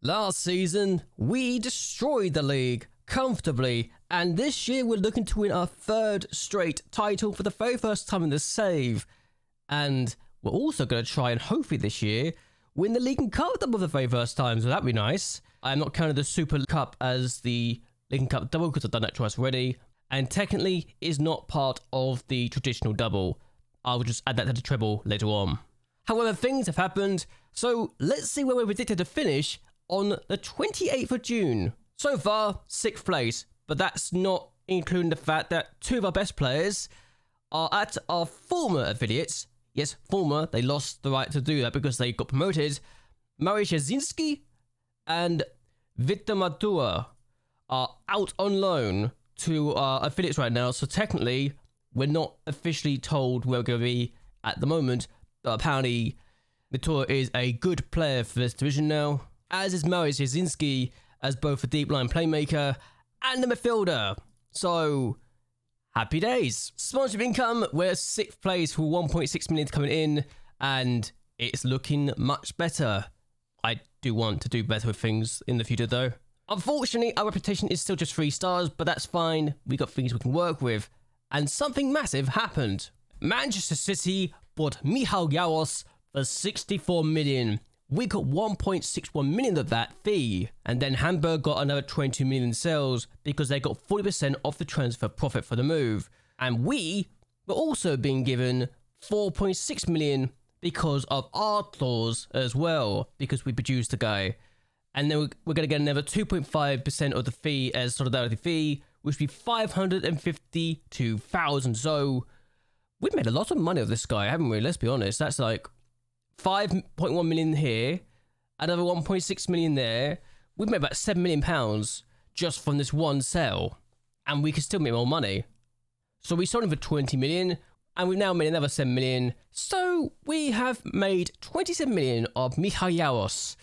Last season, we destroyed the league comfortably, and this year we're looking to win our third straight title for the very first time in the save. And we're also going to try and hopefully this year win the League and Cup double for the very first time, so that'd be nice. I'm not counting the Super Cup as the League and Cup double because I've done that twice already, and technically is not part of the traditional double. I'll just add that to the treble later on. However, things have happened, so let's see where we're predicted to finish on the 28th of June. So far, 6th place, but that's not including the fact that two of our best players are at our former affiliates. Yes, former, they lost the right to do that because they got promoted. Mariusz Jasinski and Victor Matua are out on loan to our affiliates right now, so technically, we're not officially told where we're going to be at the moment, but apparently Matua is a good player for this division now, as is Mariusz Jasinski as both a deep line playmaker and a midfielder. So, happy days. Sponsorship income, we're 6th place for 1.6 million coming in, and it's looking much better. I do want to do better with things in the future though. Unfortunately, our reputation is still just 3 stars, but that's fine. We got things we can work with. And something massive happened. Manchester City bought Michał Jaros for 64 million. We got 1.61 million of that fee, and then Hamburg got another 22 million in sales because they got 40% of the transfer profit for the move. And we were also being given 4.6 million because of our clause as well, because we produced the guy. And then we're going to get another 2.5% of the fee as solidarity fee, which would be 552,000. So we've made a lot of money of this guy, haven't we? Let's be honest. That's like 5.1 million here, another 1.6 million there. We've made about £7 million just from this one sale, and we can still make more money. So we sold him for 20 million, and we've now made another 7 million. So we have made 27 million of Michał Jaros.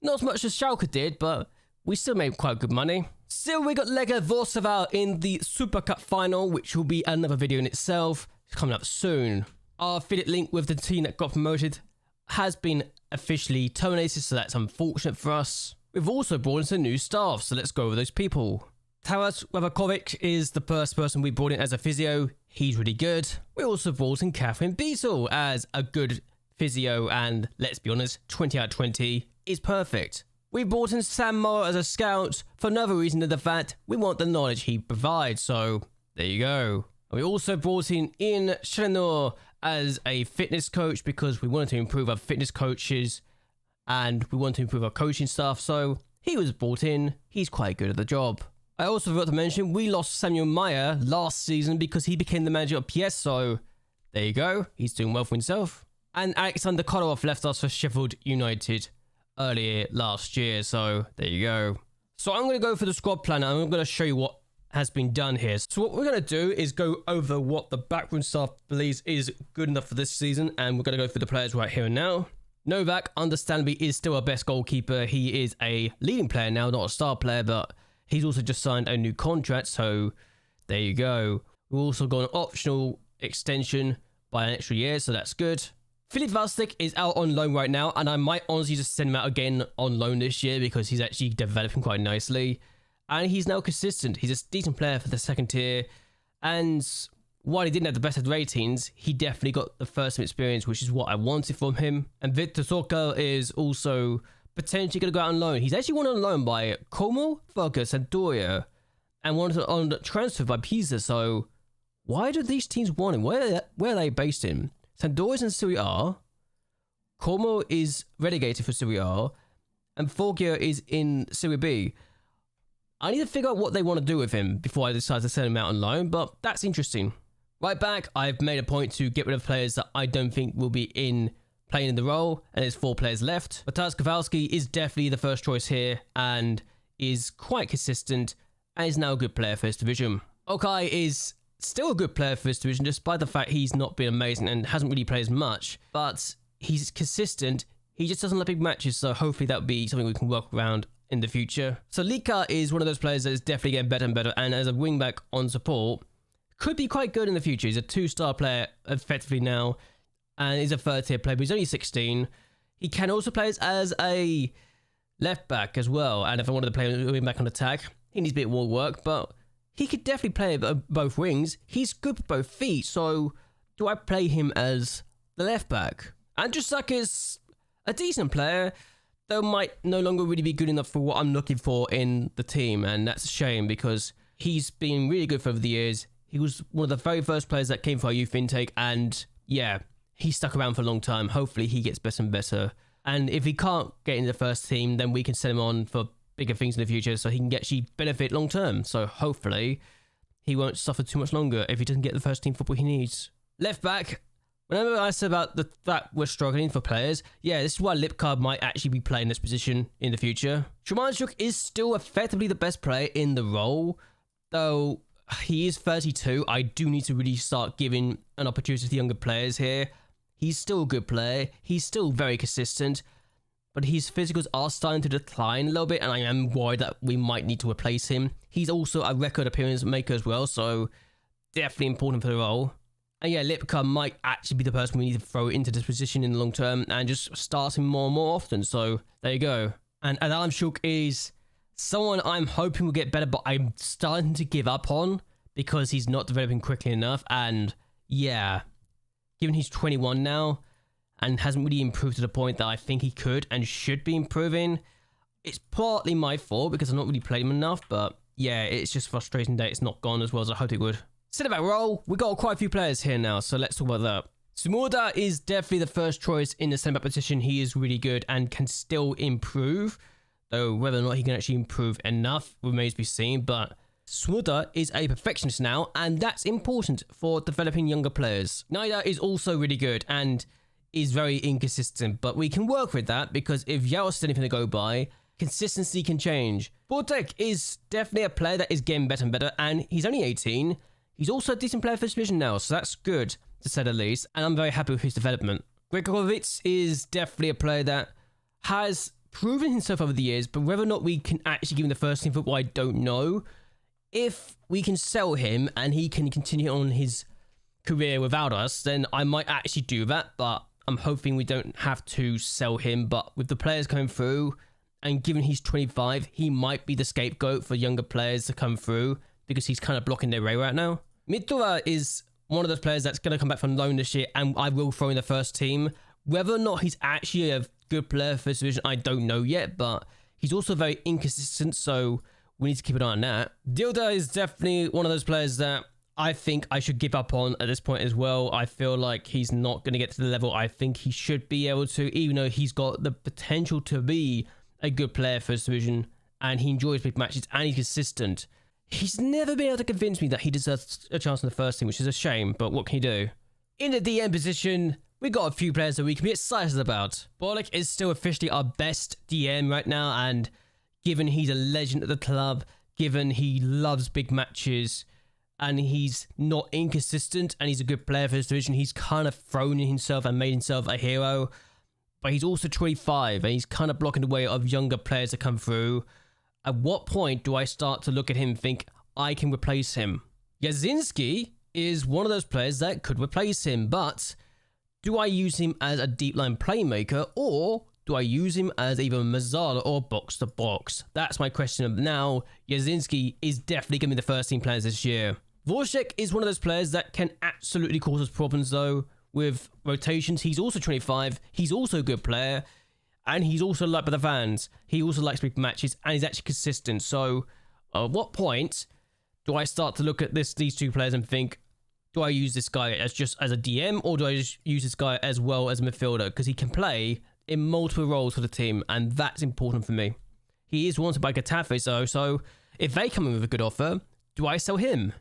Not as much as Schalke did, but we still made quite good money. Still, we got Lega Warsaw in the Super Cup final, which will be another video in itself. It's coming up soon. Our affiliate link with the team that got promoted has been officially terminated, so that's unfortunate for us. We've also brought in some new staff, so let's go over those people. Taras Wawakovic is the first person we brought in as a physio. He's really good. We also brought in Catherine Beetle as a good physio, and let's be honest, 20 out of 20 is perfect. We brought in Sam Morrow as a scout for another reason than the fact we want the knowledge he provides, so there you go. And we also brought in Ian Schlenor as a fitness coach because we wanted to improve our fitness coaches and we want to improve our coaching staff, so he was brought in. He's quite good at the job. I also forgot to mention we lost Samuel Meyer last season because he became the manager of PS, so there you go. He's doing well for himself. And Alexander Kodorov left us for Sheffield United earlier last year, so there you go. So I'm going to go for the squad planner and I'm going to show you what has been done here. So what we're going to do is go over what the backroom staff believes is good enough for this season, and we're going to go through the players right here and now. Novak, understandably, is still our best goalkeeper. He is a leading player now, not a star player, but he's also just signed a new contract, so there you go. We've also got an optional extension by an extra year, so that's good. Filip Vastik is out on loan right now, and I might honestly just send him out again on loan this year because he's actually developing quite nicely. And he's now consistent. He's a decent player for the second tier. And while he didn't have the best ratings, he definitely got the first experience, which is what I wanted from him. And Victor Sorkel is also potentially going to go out on loan. He's actually wanted on loan by Como, Focus, and Doria, and wanted on transfer by Pisa. So why do these teams want him? Where are they based in? Sampdoria's in Serie A. Como is relegated for Serie A. And Foggia is in Serie B. I need to figure out what they want to do with him before I decide to send him out on loan, but that's interesting. Right back, I've made a point to get rid of players that I don't think will be playing in the role, and there's 4 players left. Mateusz Kowalski is definitely the first choice here, and is quite consistent, and is now a good player for this division. Okay is still a good player for this division, despite the fact he's not been amazing and hasn't really played as much, but he's consistent. He just doesn't like big matches, so hopefully that'll be something we can work around in the future. So Lika is one of those players that is definitely getting better and better, and as a wingback on support, could be quite good in the future. He's a 2-star player effectively now, and he's a 3rd tier player, but he's only 16. He can also play as a left back as well. And if I wanted to play him back on attack, he needs a bit more work, but he could definitely play both wings. He's good with both feet, so do I play him as the left back? And just like is a decent player, though might no longer really be good enough for what I'm looking for in the team, and that's a shame because he's been really good for over the years. He was one of the very first players that came for our youth intake, and yeah, he stuck around for a long time. Hopefully he gets better and better. And if he can't get into the first team, then we can send him on for bigger things in the future so he can actually benefit long term. So hopefully he won't suffer too much longer if he doesn't get the first team football he needs. Left back. Whenever I said about the fact we're struggling for players, yeah, this is why Lipka might actually be playing this position in the future. Shumanchuk is still effectively the best player in the role, though he is 32. I do need to really start giving an opportunity to the younger players here. He's still a good player. He's still very consistent, but his physicals are starting to decline a little bit, and I am worried that we might need to replace him. He's also a record appearance maker as well, so definitely important for the role. And yeah, Lipka might actually be the person we need to throw into this position in the long term and just start him more and more often. So there you go. And Adamchuk is someone I'm hoping will get better, but I'm starting to give up on because he's not developing quickly enough. And yeah, given he's 21 now and hasn't really improved to the point that I think he could and should be improving, it's partly my fault because I've not really played him enough. But yeah, it's just frustrating that it's not gone as well as I hoped it would. Centre-back role, we got quite a few players here now, so let's talk about that. Sumurda is definitely the first choice in the centre-back position. He is really good and can still improve, though whether or not he can actually improve enough remains to be seen. But Sumurda is a perfectionist now, and that's important for developing younger players. Naida is also really good and is very inconsistent, but we can work with that because if Yao is anything to go by, consistency can change. Bortek is definitely a player that is getting better and better, and he's only 18. He's also a decent player for this division now, so that's good, to say the least, and I'm very happy with his development. Gregorovitz is definitely a player that has proven himself over the years, but whether or not we can actually give him the first team football, I don't know. If we can sell him and he can continue on his career without us, then I might actually do that, but I'm hoping we don't have to sell him. But with the players coming through, and given he's 25, he might be the scapegoat for younger players to come through, because he's kind of blocking their way right now. Midtura is one of those players that's going to come back from loan this year, and I will throw in the first team. Whether or not he's actually a good player for this division, I don't know yet, but he's also very inconsistent, so we need to keep an eye on that. Dilda is definitely one of those players that I think I should give up on at this point as well. I feel like he's not going to get to the level I think he should be able to, even though he's got the potential to be a good player for this division, and he enjoys big matches, and he's consistent. He's never been able to convince me that he deserves a chance in the first team, which is a shame, but what can you do? In the DM position, we got a few players that we can be excited about. Bolek is still officially our best DM right now, and given he's a legend at the club, given he loves big matches, and he's not inconsistent, and he's a good player for this division, he's kind of thrown in himself and made himself a hero. But he's also 25, and he's kind of blocking the way of younger players to come through. At what point do I start to look at him and think, I can replace him? Yazinski is one of those players that could replace him, but do I use him as a deep line playmaker, or do I use him as either Mazzala or box-to-box? That's my question now. Yazinski is definitely going to be the first team players this year. Vorshek is one of those players that can absolutely cause us problems, though, with rotations. He's also 25. He's also a good player. And he's also liked by the fans. He also likes big matches, and he's actually consistent. So, at what point do I start to look at these two players and think, do I use this guy as just as a DM, or do I just use this guy as well as a midfielder? Because he can play in multiple roles for the team, and that's important for me. He is wanted by Getafe, though, so if they come in with a good offer, do I sell him?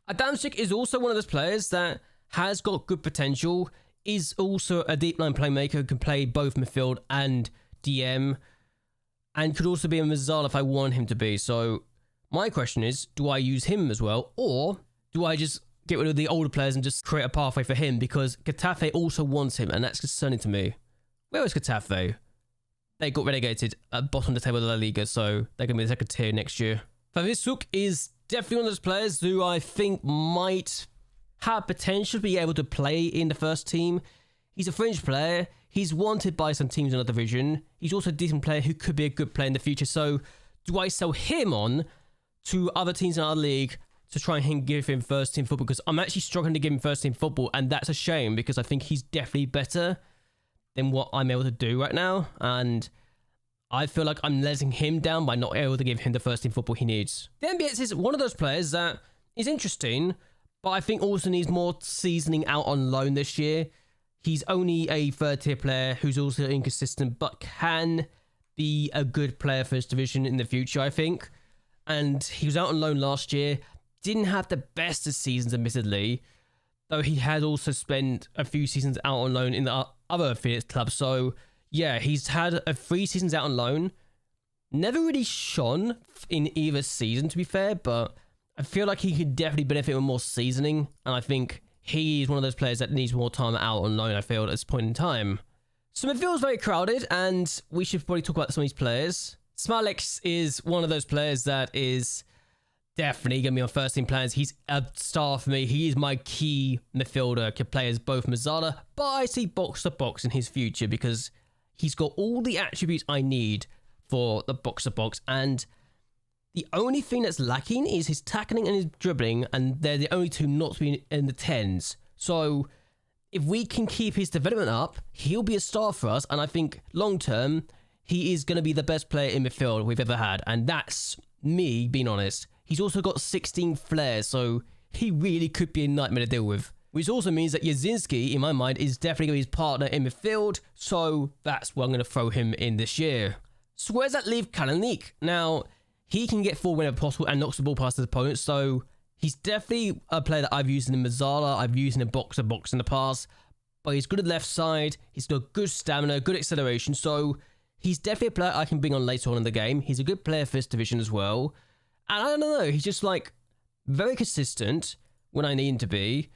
Adamczyk is also one of those players that has got good potential, is also a deep line playmaker who can play both midfield and DM, and could also be a Mazzala if I want him to be. So my question is, do I use him as well, or do I just get rid of the older players and just create a pathway for him? Because Getafe also wants him, and that's concerning to me. Where was Getafe? They got relegated at bottom of the table of La Liga, so they're going to be the second tier next year. Favisuk is definitely one of those players who I think might have potential to be able to play in the first team. He's a fringe player. He's wanted by some teams in the division. He's also a decent player who could be a good player in the future. So do I sell him on to other teams in our league to try and give him first team football? Because I'm actually struggling to give him first team football, and that's a shame because I think he's definitely better than what I'm able to do right now. And I feel like I'm letting him down by not able to give him the first team football he needs. The MBX is one of those players that is interesting, but I think also needs more seasoning out on loan this year. He's only a third tier player who's also inconsistent, but can be a good player for his division in the future, I think. And he was out on loan last year. Didn't have the best of seasons, admittedly, though he had also spent a few seasons out on loan in the other affiliate clubs. So yeah, he's had 3 seasons out on loan. Never really shone in either season, to be fair, but I feel like he could definitely benefit with more seasoning. And I think he is one of those players that needs more time out on loan, I feel, at this point in time. So midfield's very crowded, and we should probably talk about some of these players. Smilex is one of those players that is definitely going to be on first team plans. He's a star for me. He is my key midfielder. Can play as both Mazzala, but I see box to box in his future because he's got all the attributes I need for the box to box. And the only thing that's lacking is his tackling and his dribbling, and they're the only two not to be in the 10s. So if we can keep his development up, he'll be a star for us. And I think long term, he is going to be the best player in midfield we've ever had. And that's me being honest. He's also got 16 flares, so he really could be a nightmare to deal with. Which also means that Yazinski, in my mind, is definitely going to be his partner in midfield, so that's where I'm going to throw him in this year. So where does that leave Kalanik? Now, he can get forward whenever possible and knocks the ball past his opponent, so he's definitely a player that I've used in Mazzala, I've used in box-to-box in the past, but he's good at the left side, he's got good stamina, good acceleration, so he's definitely a player I can bring on later on in the game. He's a good player for this division as well, and I don't know, he's just like very consistent when I need him to be.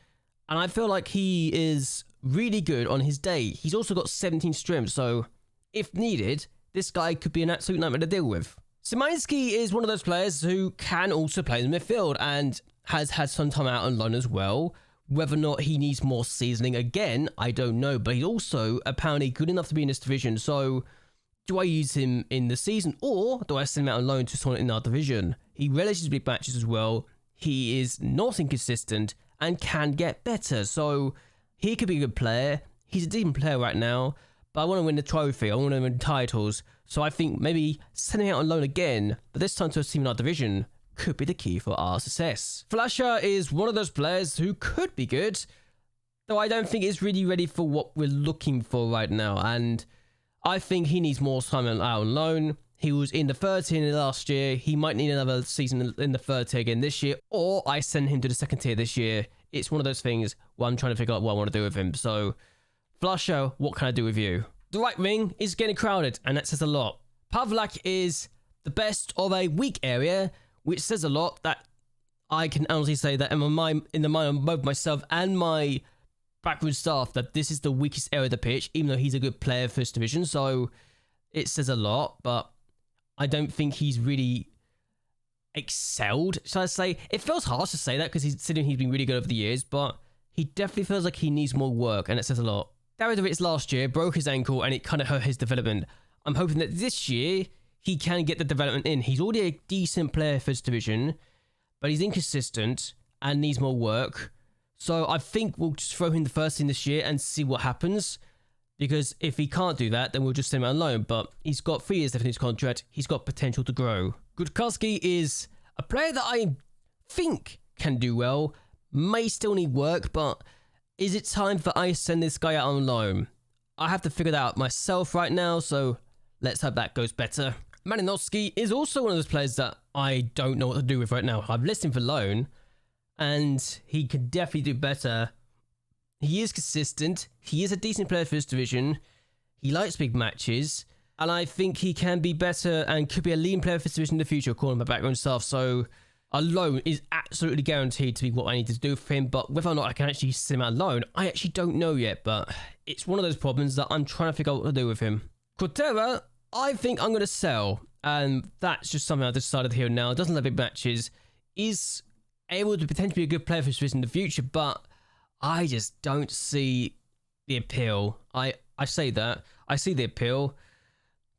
And I feel like he is really good on his day. He's also got 17 strength, so if needed, this guy could be an absolute nightmare to deal with. Szymański is one of those players who can also play in the midfield and has had some time out on loan as well. Whether or not he needs more seasoning, again, I don't know. But he's also apparently good enough to be in this division. So do I use him in the season, or do I send him out on loan to someone in our division? He relishes big matches as well. He is not inconsistent and can get better, so he could be a good player. He's a decent player right now, but I want to win the trophy, I want to win titles, so I think maybe sending out on loan again, but this time to a team in our division, could be the key for our success. Flasher is one of those players who could be good, though I don't think he's really ready for what we're looking for right now, and I think he needs more time out on loan. He was in the third tier last year. He might need another season in the third tier again this year, or I send him to the second tier this year. It's one of those things where I'm trying to figure out what I want to do with him. So, Flusher, what can I do with you? The right wing is getting crowded, and that says a lot. Pavlak is the best of a weak area, which says a lot. That I can honestly say that in the mind of both myself and my backroom staff, that this is the weakest area of the pitch, even though he's a good player for this division. So, it says a lot, but I don't think he's really excelled, shall I say. It feels harsh to say that because he's been really good over the years, but he definitely feels like he needs more work, and it says a lot. Davidovich last year broke his ankle, and it kind of hurt his development. I'm hoping that this year he can get the development in. He's already a decent player for his division, but he's inconsistent and needs more work. So I think we'll just throw him the first team this year and see what happens. Because if he can't do that, then we'll just send him out on loan. But he's got 3 years left in his contract. He's got potential to grow. Gudkowski is a player that I think can do well. May still need work, but is it time for I send this guy out on loan? I have to figure that out myself right now, so let's hope that goes better. Malinowski is also one of those players that I don't know what to do with right now. I've listed him for loan, and he could definitely do better. He is consistent. He is a decent player for his division. He likes big matches. And I think he can be better and could be a leading player for his division in the future, according to my background stuff. So a loan is absolutely guaranteed to be what I need to do for him. But whether or not I can actually send him out loan, I actually don't know yet. But it's one of those problems that I'm trying to figure out what to do with him. Cortera, I think I'm going to sell. And that's just something I've decided here and now. Doesn't have big matches. Is able to potentially be a good player for his division in the future. But I just don't see the appeal. I I say that. I see the appeal,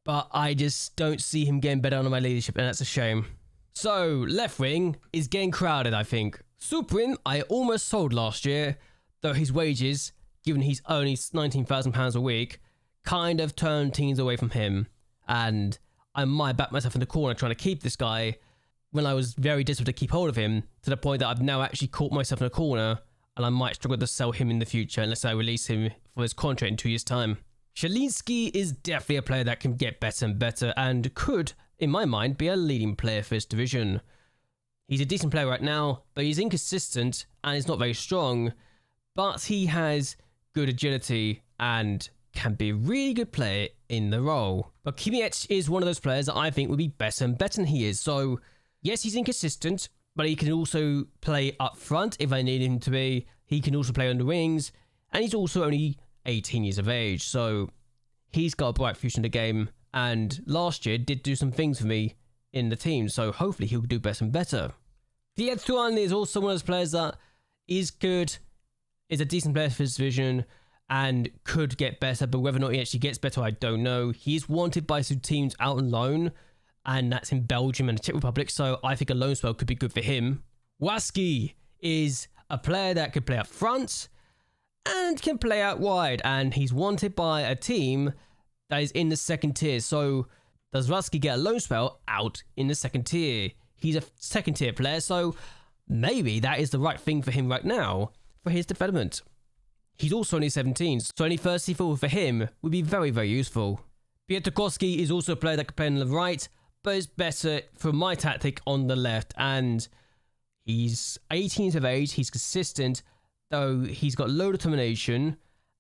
but I just don't see him getting better under my leadership, and that's a shame. So, left wing is getting crowded, I think. Suprin, I almost sold last year, though his wages, given he's only £19,000 a week, kind of turned teams away from him. And I might back myself in the corner trying to keep this guy when I was very desperate to keep hold of him, to the point that I've now actually caught myself in a corner, and I might struggle to sell him in the future unless I release him for his contract in 2 years' time. Shalinski is definitely a player that can get better and better and could, in my mind, be a leading player for his division. He's a decent player right now, but he's inconsistent and is not very strong, but he has good agility and can be a really good player in the role. But Kimiec is one of those players that I think would be better and better than he is. So, yes, he's inconsistent, but he can also play up front if I need him to be. He can also play on the wings, and he's also only 18 years of age, so he's got a bright future in the game, and last year did do some things for me in the team, so hopefully he'll do better and better. Vietruan is also one of those players that is good, is a decent player for his division, and could get better, but whether or not he actually gets better, I don't know. He is wanted by some teams out on loan, and that's in Belgium and the Czech Republic, so I think a loan spell could be good for him. Waski is a player that could play up front and can play out wide, and he's wanted by a team that is in the second tier. So does Waski get a loan spell out in the second tier? He's a second tier player, so maybe that is the right thing for him right now for his development. He's also only 17, so any first tier forward for him would be very, very useful. Pietrkowski is also a player that can play on the right, but is better for my tactic on the left, and he's 18 years of age, he's consistent, though he's got low determination,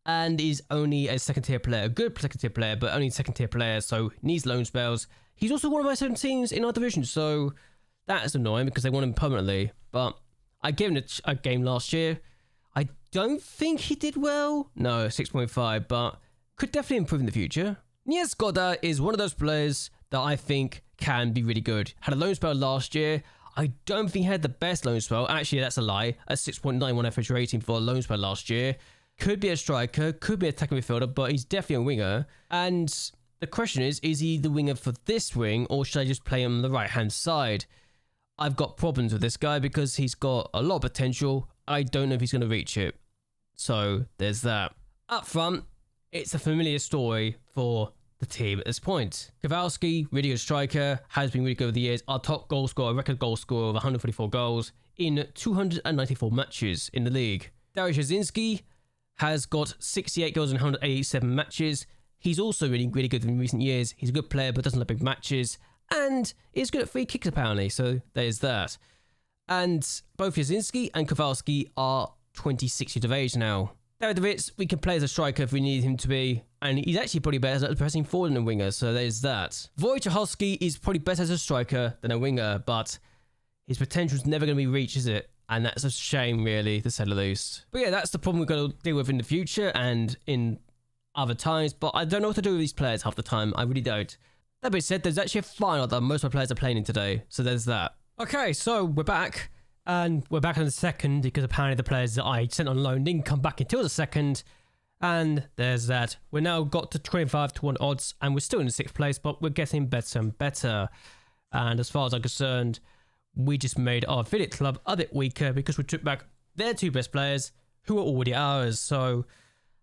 and is only a second tier player, a good second tier player, but only second tier player, so needs loan spells. He's also one of my 17s in our division, so that's annoying because they want him permanently, but I gave him a game last year. I don't think he did well. No, 6.5, but could definitely improve in the future. Niezgoda is one of those players that I think can be really good. Had a loan spell last year. I don't think he had the best loan spell. Actually, that's a lie. A 6.91 average rating for a loan spell last year. Could be a striker, could be an attacking midfielder, but he's definitely a winger. And the question is he the winger for this wing, or should I just play him on the right-hand side? I've got problems with this guy because he's got a lot of potential. I don't know if he's going to reach it. So, there's that. Up front, it's a familiar story for the team at this point. Kowalski, really good striker, has been really good over the years. Our top goal scorer, record goal scorer of 144 goals in 294 matches in the league. Dariusz Jasinski has got 68 goals in 187 matches. He's also really good in recent years. He's a good player, but doesn't like big matches, and is good at free kicks apparently, so there's that. And both Jasinski and Kowalski are 26 years of age now. Davidovitz, we can play as a striker if we need him to be, and he's actually probably better at pressing forward than a winger, so there's that. Wojciechowski is probably better as a striker than a winger, but his potential is never going to be reached, is it? And that's a shame, really, to say the least. But yeah, that's the problem we're going to deal with in the future and in other times, but I don't know what to do with these players half the time. I really don't. That being said, there's actually a final that most of my players are playing in today, so there's that. Okay, so we're back. And we're back on the second because apparently the players that I sent on loan didn't come back until the second. And there's that. We're now got to 25-1 odds and we're still in the 6th place, but we're getting better and better. And as far as I'm concerned, we just made our affiliate club a bit weaker because we took back their 2 best players who are already ours. So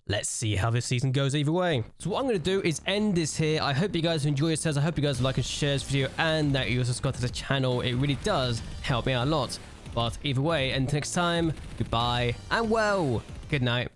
let's see how this season goes either way. So what I'm going to do is end this here. I hope you guys enjoy yourselves. I hope you guys like and share this video and that you subscribe to the channel. It really does help me out a lot. But either way, until next time, goodbye and well, good night.